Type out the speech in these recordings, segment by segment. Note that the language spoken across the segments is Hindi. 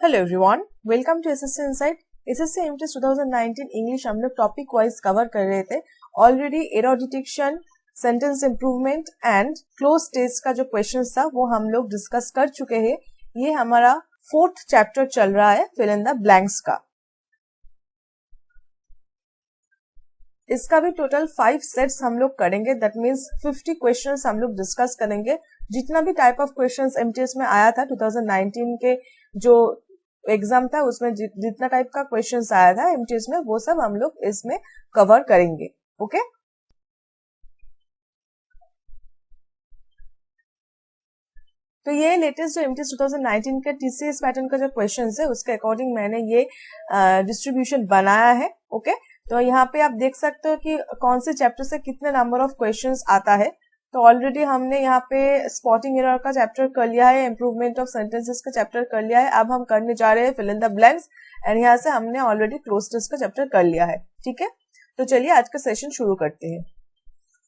Hello everyone, welcome to SSC insight. SSC MTS 2019 English हम लोग टॉपिक वाइज कवर कर रहे थे। Already error detection, sentence improvement and cloze test का जो क्वेश्चंस था वो हम लोग डिस्कस कर चुके हैं। ये हमारा 4th चैप्टर चल रहा है, फिल इन द ब्लैंक्स का। इसका भी टोटल 5 सेट्स हम लोग करेंगे। दैट मीन्स 50 क्वेश्चंस हम लोग डिस्कस करेंगे। जितना भी टाइप ऑफ क्वेश्चंस एमटीएस में आया था 2019 के जो एग्जाम था उसमें जितना टाइप का क्वेश्चंस आया था एमटीएस में, वो सब हम लोग इसमें कवर करेंगे। ओके, तो ये लेटेस्ट जो एमटीएस 2019 का टीसीएस पैटर्न का जो क्वेश्चंस है उसके अकॉर्डिंग मैंने ये डिस्ट्रीब्यूशन बनाया है। ओके, तो यहाँ पे आप देख सकते हो कि कौन से चैप्टर से कितने नंबर ऑफ क्वेश्चंस आता है। तो ऑलरेडी हमने यहाँ पे स्पॉटिंग एरर का चैप्टर कर लिया है, इंप्रूवमेंट ऑफ सेंटेंसेस का चैप्टर कर लिया है। अब हम करने जा रहे हैं fill in the blanks and यहाँ से हमने ऑलरेडी क्लोज टेस्ट का चैप्टर कर लिया है। ठीक है, तो चलिए आज का सेशन शुरू करते हैं।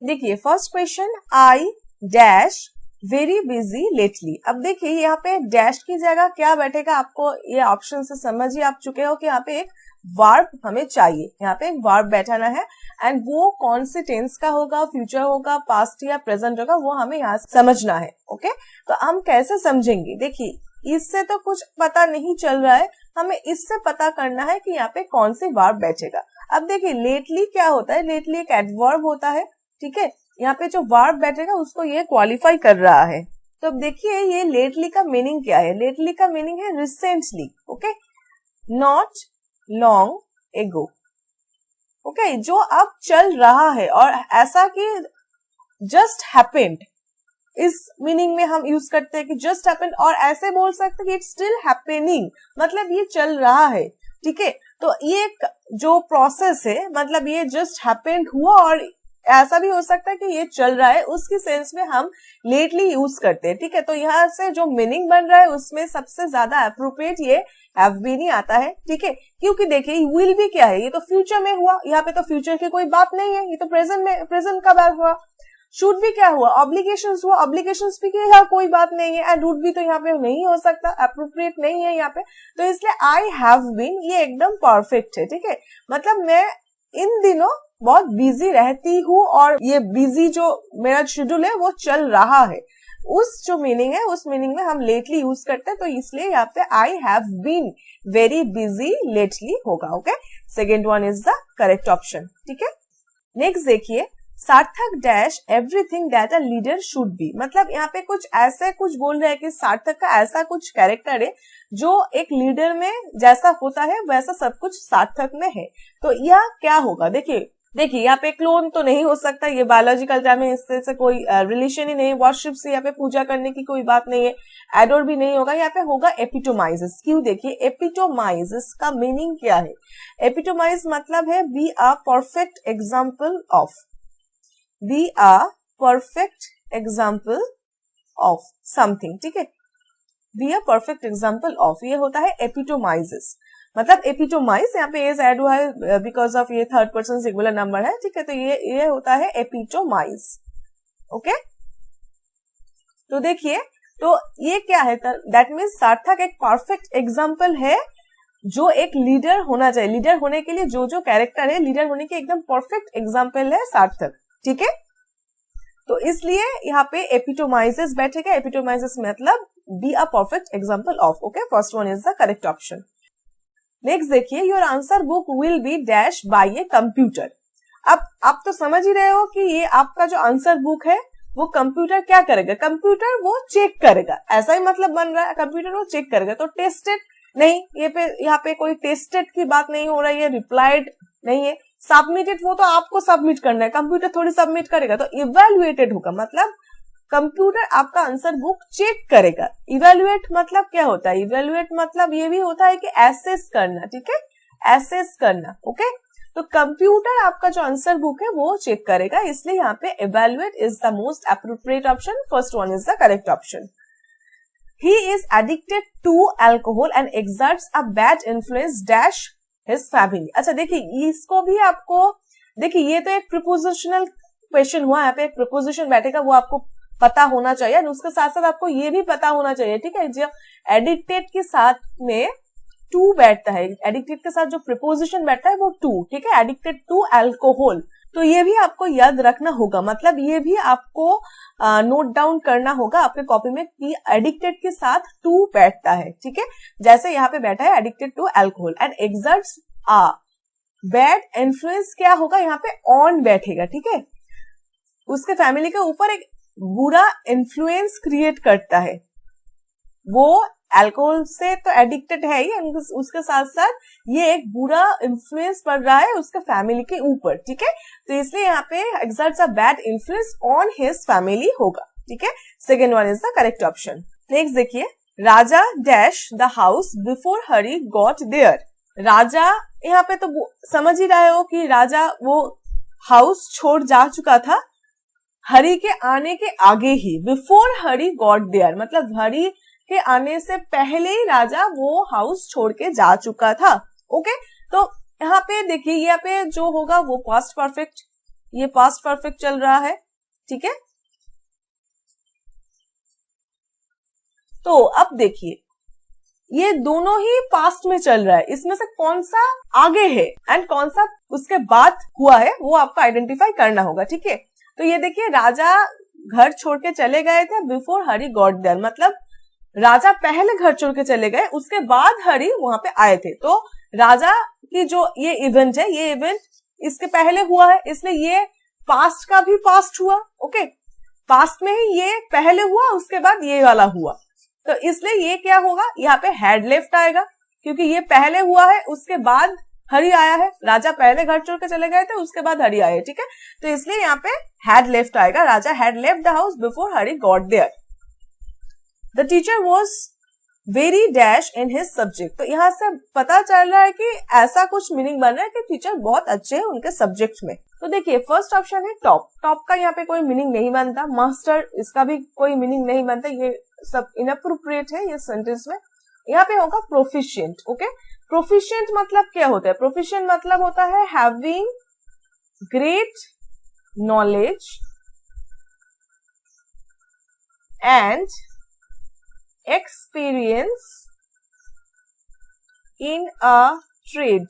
देखिए first question, I dash very busy lately. अब देखिए यहाँ पे डैश की जगह क्या बैठेगा, आपको ये ऑप्शन से समझ ही आप चुके हो कि यहाँ पे एक वर्ब हमें चाहिए। यहाँ पे एक वर्ब बैठाना है एंड वो कौन से टेंस का होगा, फ्यूचर होगा, पास्ट या प्रेजेंट होगा, वो हमें यहाँ से समझना है। ओके, तो हम कैसे समझेंगे? देखिए इससे तो कुछ पता नहीं चल रहा है, हमें इससे पता करना है कि यहाँ पे कौन सी वर्ब बैठेगा। अब देखिए लेटली क्या होता है, लेटली एक एडवर्ब होता है। ठीक है, यहाँ पे जो वर्ब बैठेगा उसको ये क्वालिफाई कर रहा है। तो अब देखिए ये लेटली का मीनिंग क्या है। लेटली का मीनिंग है recently. Okay, not long ago. Okay, जो अब चल रहा है और ऐसा कि जस्ट हैपेंड, इस मीनिंग में हम यूज करते हैं कि जस्ट हैपेंड, और ऐसे बोल सकते हैं कि इट्स स्टिल हैपेनिंग, मतलब ये चल रहा है। ठीक है, तो ये एक जो प्रोसेस है, मतलब ये जस्ट हैपेंड हुआ और ऐसा भी हो सकता है कि ये चल रहा है, उसकी सेंस में हम लेटली यूज करते हैं। ठीक है, तो यहाँ से जो मीनिंग बन रहा है उसमें सबसे ज्यादा अप्रोप्रिएट ये हैव बीन ही आता है। ठीक है, क्योंकि देखिए विल भी क्या है, ये तो फ्यूचर में हुआ, यहाँ पे तो फ्यूचर की कोई बात नहीं है, ये तो प्रेजेंट का बात हुआ। शुड भी क्या हुआ, ऑब्लिगेशंस हुआ, ऑब्लिगेशंस भी यहाँ कोई बात नहीं है। एंड वुड भी तो यहाँ पे नहीं हो सकता, अप्रोप्रिएट नहीं है यहाँ पे। तो इसलिए आई हैव बीन ये एकदम परफेक्ट है। ठीक है, मतलब मैं इन दिनों बहुत बिजी रहती हूँ और ये बिजी जो मेरा शेड्यूल है वो चल रहा है, उस जो मीनिंग है उस मीनिंग में हम लेटली यूज करते हैं। तो इसलिए यहाँ पे I have been very busy lately होगा। Okay, second one is the correct option. ठीक है, नेक्स्ट देखिए, Sarthak dash everything that a leader should be. मतलब यहाँ पे कुछ ऐसे कुछ बोल रहे हैं कि सार्थक का ऐसा कुछ कैरेक्टर है जो एक लीडर में जैसा होता है वैसा सब कुछ सार्थक में है। तो यह क्या होगा? देखिए यहाँ पे क्लोन तो नहीं हो सकता, ये बायोलॉजिकल टर्म है, इससे कोई रिलेशन ही नहीं। वर्शिप से यहाँ पे पूजा करने की कोई बात नहीं है। एडोर भी नहीं होगा, यहाँ पे होगा एपिटोमाइजेस। क्यों? देखिए एपिटोमाइजेस का मीनिंग क्या है। एपिटोमाइज मतलब है B a perfect example of, B a perfect example of something. ठीक है, B a perfect example of, ये होता है एपिटोमाइजेस। मतलब एपिटोमाइज यहाँ पे एज ऐड हुआ है बिकॉज ऑफ ये थर्ड पर्सन सिंगुलर नंबर है। ठीक है, तो ये होता है एपिटोमाइज। ओके, तो देखिए तो ये क्या है, दैट मीन्स सार्थक एक परफेक्ट एग्जाम्पल है जो एक लीडर होना चाहिए। लीडर होने के लिए जो जो कैरेक्टर है, लीडर होने के एकदम परफेक्ट एग्जाम्पल है सार्थक। ठीक है, तो इसलिए यहाँ पे एपिटोमाइजेस बैठेगा। एपिटोमाइजेस मतलब be a perfect example of. Okay, first one is the correct option. Next देखिए, your answer book will be dash by a computer. अब आप तो समझ ही रहे हो कि ये आपका जो आंसर बुक है वो कंप्यूटर क्या करेगा, कंप्यूटर वो चेक करेगा, ऐसा ही मतलब बन रहा है। कंप्यूटर वो चेक करेगा, तो टेस्टेड नहीं, यहाँ पे कोई टेस्टेड की बात नहीं हो रही है, रिप्लाइड नहीं है। सबमिटेड वो तो आपको सबमिट करना है, कंप्यूटर थोड़ी सबमिट करेगा। तो इवेल्युएटेड होगा, मतलब कंप्यूटर आपका आंसर बुक चेक करेगा। इवेल्युएट मतलब क्या होता है? इवेल्युएट मतलब ये भी होता है कि एसेस करना। ठीक है, एसेस करना। ओके, तो कंप्यूटर आपका जो आंसर बुक है वो चेक करेगा, इसलिए यहाँ पे evaluate is the most appropriate option. First one is the correct option. He is addicted to alcohol and exerts a bad influence dash his family। अच्छा देखिए इसको भी आपको, देखिए ये तो एक प्रीपोजिशनल क्वेश्चन हुआ, यहाँ पे एक प्रीपोजिशन बैठेगा वो आपको पता होना चाहिए, और उसके साथ साथ आपको ये भी पता होना चाहिए, ठीक है, जो एडिक्टेड के साथ में टू बैठता है, एडिक्टेड के साथ जो प्रीपोजिशन बैठता है वो टू, ठीक है, एडिक्टेड टू अल्कोहल, तो ये भी आपको याद रखना होगा, मतलब ये भी आपको नोट डाउन करना होगा आपके कॉपी में कि एडिक्टेड के साथ टू बैठता है, ठीक है, जैसे यहाँ पे बैठा है addicted to alcohol, and exerts a bad influence, क्या होगा यहाँ पे ऑन बैठेगा, ठीक है, उसके फैमिली के ऊपर एक बुरा इन्फ्लुएंस क्रिएट करता है, वो अल्कोहल से तो एडिक्टेड है ही, उसके साथ साथ ये एक बुरा इन्फ्लुएंस पड़ रहा है उसके फैमिली के ऊपर, ठीक है, तो इसलिए यहाँ पे exerts a bad influence on his family होगा, ठीक है, second one is the correct option. Next देखिए, Raja dash the house before Hari got there, Raja यहाँ पे तो समझ ही रहे हो कि राजा वो हाउस छोड़ जा चुका था हरी के आने के आगे ही, बिफोर हरी गॉट देयर मतलब हरी के आने से पहले ही राजा वो हाउस छोड़ के जा चुका था, ओके, तो यहाँ पे देखिए यहाँ पे जो होगा वो पास्ट परफेक्ट, ये पास्ट परफेक्ट चल रहा है, ठीक है, तो अब देखिए ये दोनों ही पास्ट में चल रहा है, इसमें से कौन सा आगे है एंड कौन सा उसके बाद हुआ है वो आपको आइडेंटिफाई करना होगा, ठीक है, तो ये देखिए राजा घर छोड़ के चले गए थे बिफोर हरी गॉट देयर, मतलब राजा पहले घर छोड़ के चले गए, उसके बाद हरी वहां पे आए थे, तो राजा की जो ये इवेंट है, ये इवेंट इसके पहले हुआ है, इसलिए ये पास्ट का भी पास्ट हुआ, ओके, पास्ट में ही ये पहले हुआ उसके बाद ये वाला हुआ, तो इसलिए ये क्या होगा, यहाँ पे हैड लेफ्ट आएगा, क्योंकि ये पहले हुआ है उसके बाद हरी आया है, राजा पहले घर छोड़ के चले गए थे उसके बाद हरी आए, ठीक है, तो इसलिए यहाँ पे हैड लेफ्ट आएगा, Raja had left the house before Hari got there. The teacher was very dash in his subject, तो यहाँ से पता चल रहा है कि ऐसा कुछ मीनिंग बन रहा है कि टीचर बहुत अच्छे हैं उनके सब्जेक्ट में, तो देखिए फर्स्ट ऑप्शन है टॉप, टॉप का यहाँ पे कोई मीनिंग नहीं बनता, मास्टर इसका भी कोई मीनिंग नहीं बनता, ये सब इनअप्रोप्रिएट है ये सेंटेंस में, यहाँ पे होगा प्रोफिशिएंट, ओके, प्रोफिशिएंट मतलब क्या होता है, प्रोफिशिएंट मतलब होता है having great knowledge and experience in a trade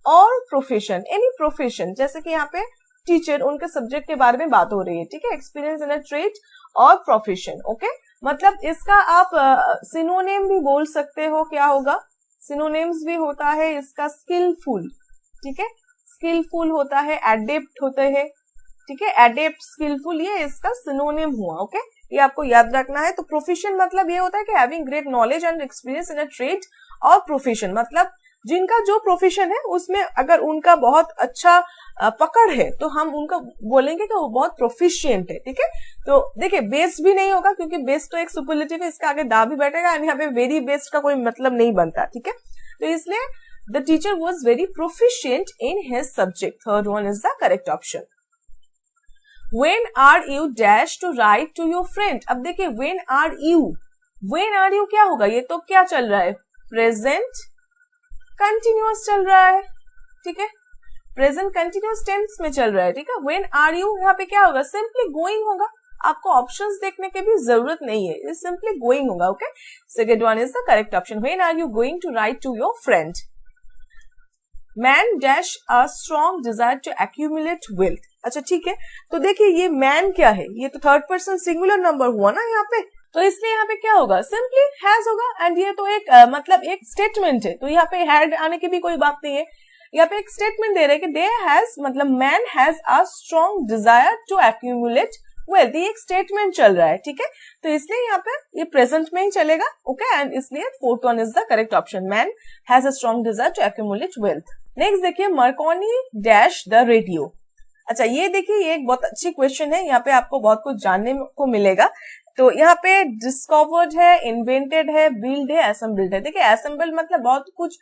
और प्रोफेशन, एनी प्रोफेशन, जैसे कि यहाँ पे टीचर उनके सब्जेक्ट के बारे में बात हो रही है, ठीक है, एक्सपीरियंस इन अ ट्रेड और प्रोफेशन, ओके, मतलब इसका आप सिनोनिम भी बोल सकते हो, क्या होगा, सिनोनिम्स भी होता है इसका स्किलफुल, ठीक है, स्किलफुल होता है, एडेप्ट होते हैं, ठीक है, एडेप्ट स्किलफुल ये इसका सिनोनिम हुआ, ओके, ये आपको याद रखना है, तो प्रोफेशन मतलब ये होता है कि having great knowledge and experience in a trade, और प्रोफेशन मतलब जिनका जो प्रोफेशन है उसमें अगर उनका बहुत अच्छा पकड़ है तो हम उनका बोलेंगे कि वो बहुत प्रोफिशिएंट है, ठीक है, तो देखिए बेस्ट भी नहीं होगा क्योंकि बेस्ट तो एक सुपरलेटिव है, इसका आगे दा भी बैठेगा, एंड यहाँ पे वेरी बेस्ट का कोई मतलब नहीं बनता, ठीक है, तो इसलिए the teacher was very proficient in his subject, third one is the correct option. When are you dash to write to your friend, अब देखिए when are you क्या होगा, ये तो क्या चल रहा है, प्रेजेंट कंटिन्यूअस चल रहा है, ठीक है, प्रेजेंट कंटिन्यूअस टेंस में चल रहा है, ठीक है, when are you यहाँ पे क्या होगा, सिंपली गोइंग होगा, आपको ऑप्शंस देखने की भी जरूरत नहीं है, ये सिंपली गोइंग होगा, okay, second one is the correct option, when are you going to write to your friend। Man dash a strong desire to accumulate wealth, अच्छा ठीक है, तो देखिए ये मैन क्या है, ये तो थर्ड पर्सन सिंगुलर नंबर हुआ ना यहाँ पे, तो इसलिए यहाँ पे क्या होगा, सिंपली हैज होगा, एंड ये तो एक मतलब एक स्टेटमेंट है, तो यहाँ पे हैड आने की भी कोई बात नहीं है, यहाँ पे एक स्टेटमेंट दे रहे हैं कि दे हैज मतलब man has a strong desire to accumulate wealth, ये एक स्टेटमेंट चल रहा है, ठीक है, तो इसलिए यहाँ पे ये प्रेजेंट में ही चलेगा, ओके, एंड इसलिए fourth one is the correct option, man has a strong desire to accumulate wealth. Next देखिए, मार्कोनी डैश द रेडियो, अच्छा ये देखिए ये एक बहुत अच्छी क्वेश्चन है, यहाँ पे आपको बहुत कुछ जानने को मिलेगा, तो यहाँ पे डिस्कवर्ड है, इन्वेंटेड है, बिल्ड है, असेंबल्ड है, देखिए असेंबल्ड मतलब बहुत कुछ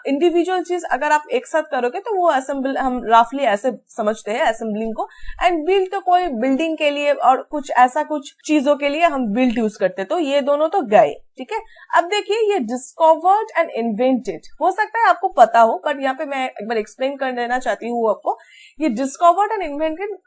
इंडिविजुअल चीज अगर आप एक साथ करोगे तो वो असेंबल हम रफली ऐसे समझते हैं असेंबलिंग को, एंड बिल्ड तो कोई बिल्डिंग के लिए और कुछ ऐसा कुछ चीजों के लिए हम बिल्ड यूज करते, तो ये दोनों तो गए, ठीक है, अब देखिए ये डिस्कवर्ड एंड इन्वेंटेड हो सकता है आपको पता हो, बट यहाँ पे मैं एक बार एक्सप्लेन कर देना चाहती हूँ आपको, ये डिस्कवर्ड एंड इन्वेंटेड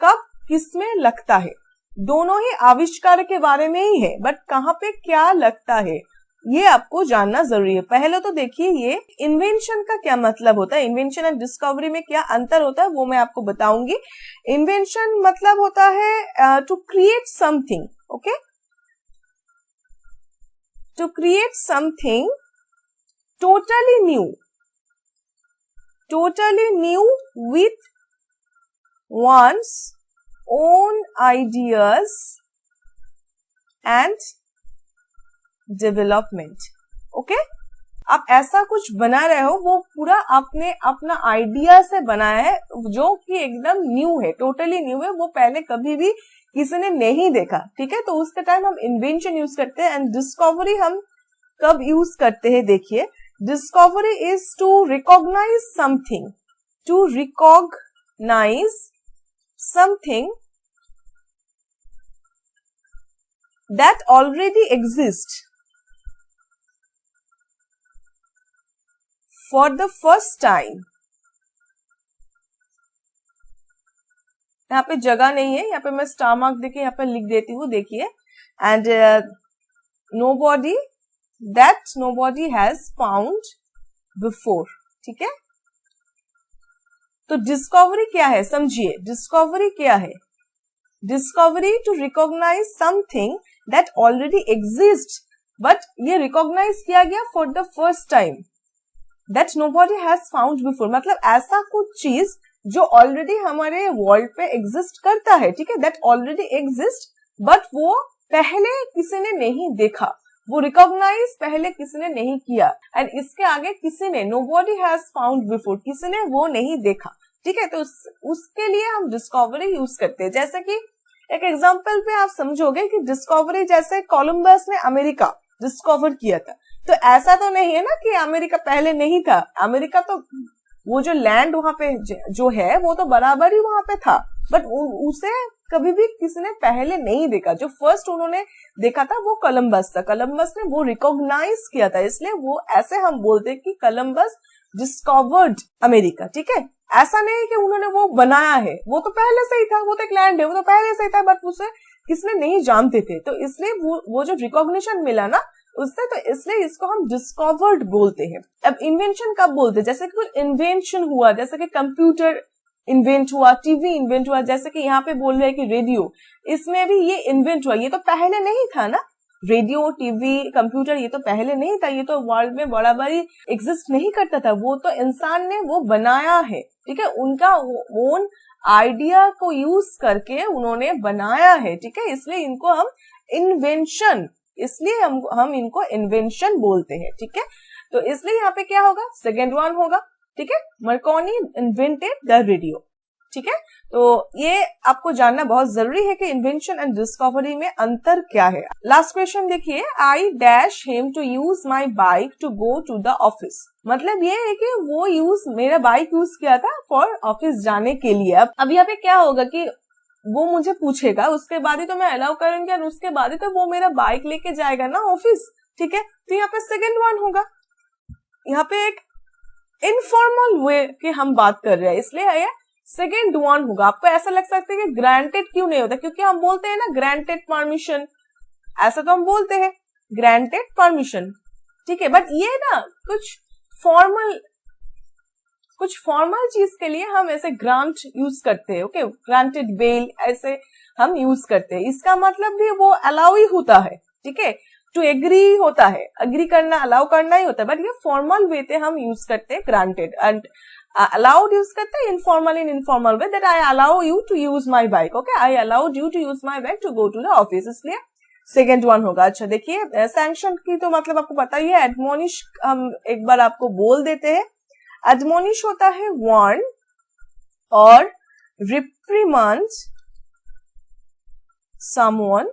कब किस में लगता है, दोनों ही आविष्कार के बारे में ही है, बट कहाँ पे क्या लगता है ये आपको जानना जरूरी है। पहले तो देखिए ये इन्वेंशन का क्या मतलब होता है, इन्वेंशन एंड डिस्कवरी में क्या अंतर होता है वो मैं आपको बताऊंगी। इन्वेंशन मतलब होता है to create something, okay, to create something totally new with one's own ideas and development, okay. आप ऐसा कुछ बना रहे हो वो पूरा आपने अपना आइडिया से बनाया है जो कि एकदम न्यू है, टोटली न्यू है, वो पहले कभी भी किसी ने नहीं देखा, ठीक है। तो उसके टाइम हम इन्वेंशन यूज करते हैं। एंड डिस्कवरी हम कब यूज करते हैं, देखिए discovery is to recognise something, to recognise something that already exist for the first time। यहाँ पे जगह नहीं है, यहाँ पे मैं स्टार मार्क देके यहाँ पे लिख देती हूँ, देखिए। And nobody that nobody has found before, ठीक है। तो डिस्कवरी क्या है, समझिए डिस्कवरी क्या है। Discovery to recognise something that already exist, but ये रिकॉग्नाइज किया गया for the first time, that nobody has found before, मतलब ऐसा कुछ चीज जो ऑलरेडी हमारे वर्ल्ड पे एग्जिस्ट करता है, ठीक है। दैट ऑलरेडी एग्जिस्ट बट वो पहले किसी ने नहीं देखा, वो रिकॉग्नाइज पहले किसी ने नहीं किया। एंड इसके आगे किसी ने nobody has found before, किसी ने वो नहीं देखा, ठीक है। तो उसके लिए हम डिस्कवरी यूज करते हैं। जैसे कि एक एग्जांपल पे आप समझोगे कि डिस्कवरी जैसे कोलंबस ने अमेरिका डिस्कवर किया था, तो ऐसा तो नहीं है ना कि अमेरिका पहले नहीं था। अमेरिका तो वो जो लैंड वहां पे जो है वो तो बराबर ही वहां पे था, बट उसे कभी भी किसी ने पहले नहीं देखा। जो फर्स्ट उन्होंने देखा था वो कोलंबस था, कोलंबस ने वो रिकॉग्नाइज किया था, इसलिए वो ऐसे हम बोलते कि कोलंबस डिस्कवर्ड अमेरिका, ठीक है। ऐसा नहीं कि उन्होंने वो बनाया है, वो तो पहले से ही था, वो तो एक लैंड है, वो तो पहले से ही था, बट उसे किसने नहीं जानते थे। तो इसलिए वो जो रिकॉग्निशन मिला ना उससे, तो इसलिए इसको हम डिस्कवर्ड बोलते हैं। अब इन्वेंशन कब बोलते हैं, जैसे कि कुछ इन्वेंशन हुआ, जैसे कि कंप्यूटर इन्वेंट हुआ, टीवी इन्वेंट हुआ, जैसे कि यहाँ पे बोल रहे हैं कि रेडियो, इसमें भी ये इन्वेंट हुआ, ये तो पहले नहीं था ना। रेडियो, टीवी, कंप्यूटर ये तो पहले नहीं था, ये तो वर्ल्ड में बराबर ही एग्जिस्ट नहीं करता था, वो तो इंसान ने वो बनाया है, ठीक है। उनका ओन आइडिया को यूज करके उन्होंने बनाया है, ठीक है। इसलिए इनको हम इन्वेंशन, इसलिए हम इनको इन्वेंशन बोलते हैं, ठीक है। तो इसलिए यहाँ पे क्या होगा, सेकेंड वन होगा, ठीक है। मार्कोनी इन्वेंटेड द रेडियो, ठीक है। तो ये आपको जानना बहुत जरूरी है कि इन्वेंशन एंड डिस्कवरी में अंतर क्या है। लास्ट क्वेश्चन देखिए, I dash him to use my bike to go to the office, मतलब ये है कि वो मेरा बाइक यूज किया था फॉर ऑफिस जाने के लिए। अब यहाँ पे क्या होगा कि वो मुझे पूछेगा, उसके बाद ही तो मैं अलाउ करूंगी और उसके बाद ही तो वो मेरा बाइक लेके जाएगा ना ऑफिस, ठीक है। तो यहाँ पे सेकेंड वन होगा, यहाँ पे एक इनफॉर्मल वे की हम बात कर रहे हैं, इसलिए ये सेकेंड वन होगा। आपको ऐसा लग सकता है कि ग्रांटेड क्यों नहीं होता, क्योंकि हम बोलते हैं ना ग्रांटेड परमिशन, ऐसा तो हम बोलते हैं ग्रांटेड परमिशन, ठीक है। बट ये ना कुछ फॉर्मल चीज के लिए हम ऐसे ग्रांट यूज करते हैं, ओके, ग्रांटेड बेल ऐसे हम यूज करते हैं। इसका मतलब भी वो अलाउ ही होता है, ठीक है, टू एग्री होता है, एग्री करना, अलाउ करना ही होता है। बट ये फॉर्मल वे पे हम यूज करते हैं ग्रांटेड, एंड अलाउड यूज करते हैं informal, in informal way, that I allow you to use my bike, okay, I allowed you to use my bike to go to the office, इसलिए सेकेंड वन होगा। अच्छा देखिए, सैंक्शन की तो मतलब आपको पता ही है, एडमोनिश हम एक बार आपको बोल देते हैं। एडमोनिश होता है वार्न और रिप्रीमांड समवन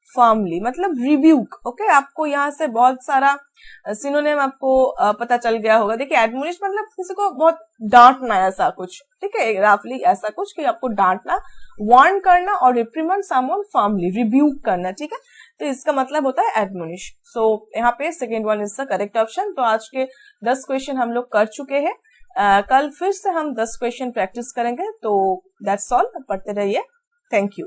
फर्मली, मतलब रिब्यूक, ओके। आपको यहाँ से बहुत सारा सिनोनिम आपको पता चल गया होगा। देखिए एडमोनिश मतलब किसी को बहुत डांटना, ऐसा कुछ, ठीक है, रफली ऐसा कुछ कि आपको डांटना, वार्न करना, और रिप्रीमांड समवन फर्मली, रिब्यूक करना, ठीक है। तो इसका मतलब होता है एडमोनिश। सो यहाँ पे second one is the correct option. तो आज के 10 क्वेश्चन हम लोग कर चुके हैं। कल फिर से हम 10 क्वेश्चन प्रैक्टिस करेंगे। तो दैट्स ऑल, पढ़ते रहिए। Thank you.